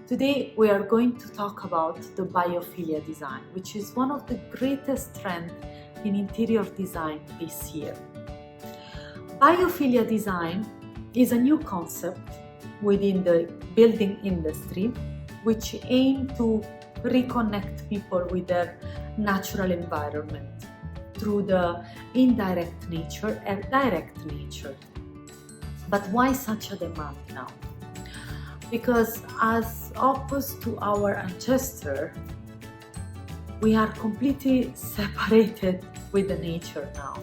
Today we are going to talk about the biophilia design, which is one of the greatest trends in interior design this year. Biophilia design is a new concept within the building industry which aims to reconnect people with their natural environment through the indirect nature and direct nature. But why such a demand now? Because as opposed to our ancestor, we are completely separated with the nature now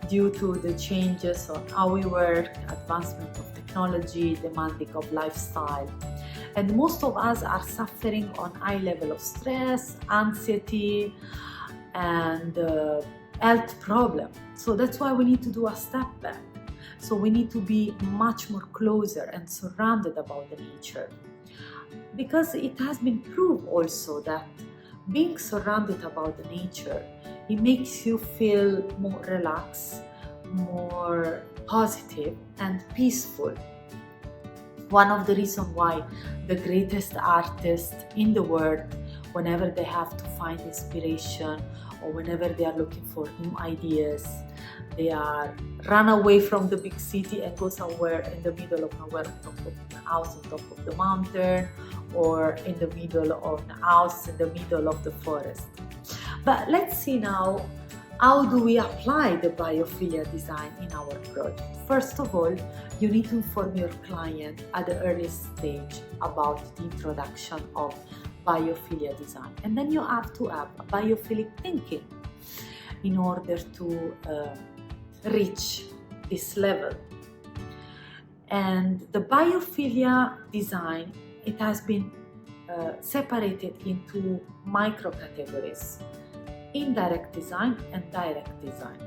due to the changes on how we work, advancement of technology, demanding of lifestyle. And most of us are suffering on high level of stress, anxiety, and health problem. So that's why we need to do a step back. So we need to be much more closer and surrounded about the nature. Because it has been proved also that being surrounded about the nature, it makes you feel more relaxed, more positive and peaceful. One of the reasons why the greatest artists in the world, whenever they have to find inspiration or whenever they are looking for new ideas, they are run away from the big city and go somewhere in the middle of nowhere, on top of the house, on top of the mountain, or in the middle of the house, in the middle of the forest. But let's see now, how do we apply the biophilia design in our project? First of all, you need to inform your client at the earliest stage about the introduction of biophilia design. And then you have to have a biophilic thinking in order to reach this level. And the biophilia design, it has been separated into micro categories: indirect design and direct design.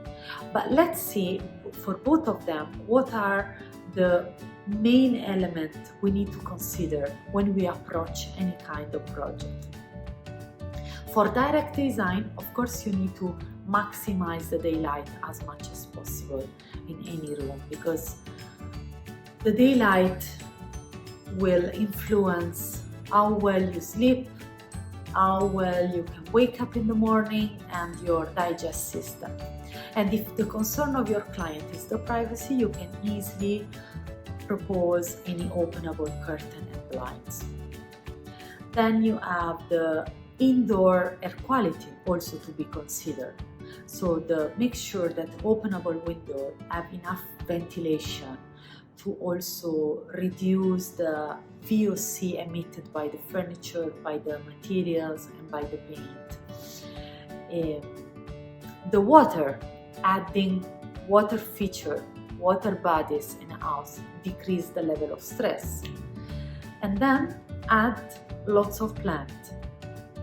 But let's see for both of them what are the main elements we need to consider when we approach any kind of project. For direct design, of course, you need to maximize the daylight as much as possible in any room, because the daylight will influence how well you sleep, how well you can wake up in the morning, and your digest system. And if the concern of your client is the privacy, you can easily propose any openable curtain and blinds. Then you have the indoor air quality also to be considered. So make sure that openable windows have enough ventilation to also reduce the VOC emitted by the furniture, by the materials, and by the paint. The water, adding water feature, water bodies in a house decrease the level of stress. And then add lots of plants,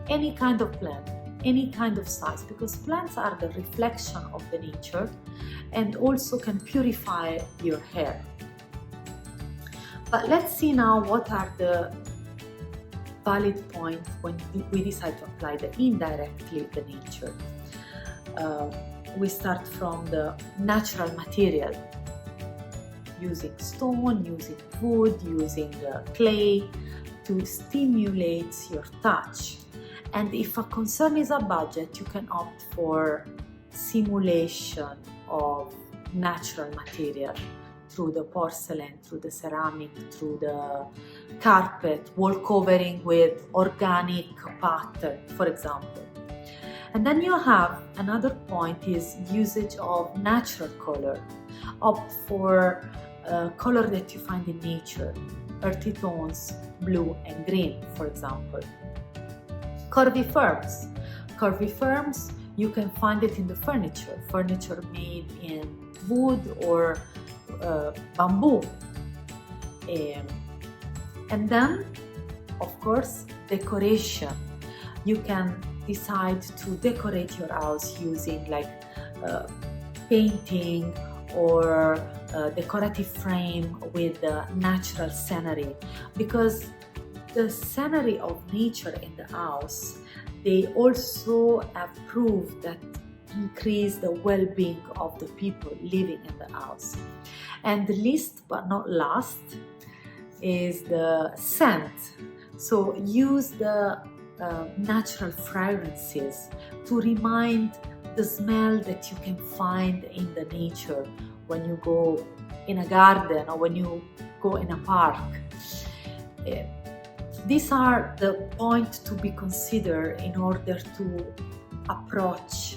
any kind of plant, any kind of size, because plants are the reflection of the nature and also can purify your hair. But let's see now what are the valid points when we decide to apply the indirectly the nature. We start from the natural material, using stone, using wood, using clay to stimulate your touch. And if a concern is a budget, you can opt for simulation of natural material through the porcelain, through the ceramic, through the carpet, wall covering with organic pattern, for example. And then you have another point is usage of natural color. Opt for color that you find in nature, earthy tones, blue and green, for example. Curvy firms. Curvy firms, you can find it in the furniture made in wood or bamboo. And then, of course, decoration. You can decide to decorate your house using painting or decorative frame with natural scenery, because the scenery of nature in the house, they also have proved that increase the well-being of the people living in the house. And the least but not last is the scent. So use the natural fragrances to remind the smell that you can find in the nature when you go in a garden or when you go in a park. These are the points to be considered in order to approach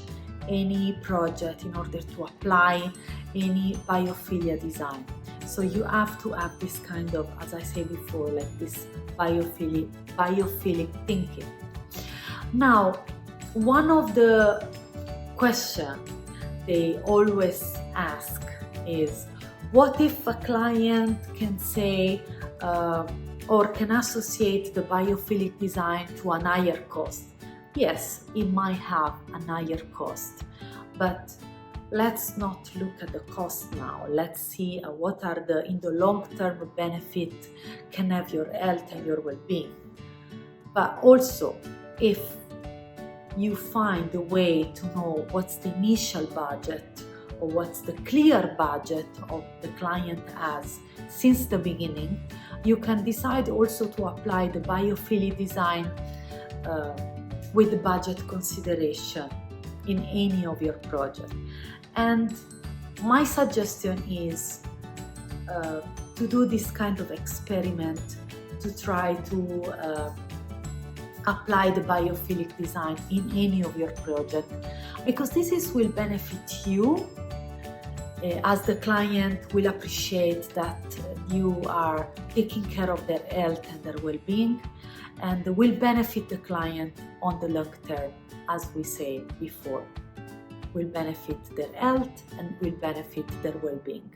any project, in order to apply any biophilia design. So you have to have this kind of, as I said before, like this biophilic thinking. Now, one of the questions they always ask is, what if a client can say or can associate the biophilic design to an higher cost? Yes, it might have a higher cost, but let's not look at the cost now. Let's see what are in the long-term benefit can have your health and your well-being. But also, if you find a way to know what's the initial budget or what's the clear budget of the client has since the beginning, you can decide also to apply the biophilic design with the budget consideration in any of your projects. And my suggestion is to do this kind of experiment, to try to apply the biophilic design in any of your projects, because this will benefit you as the client will appreciate that you are taking care of their health and their well-being, and will benefit the client on the long term, as we said before, will benefit their health and will benefit their well-being.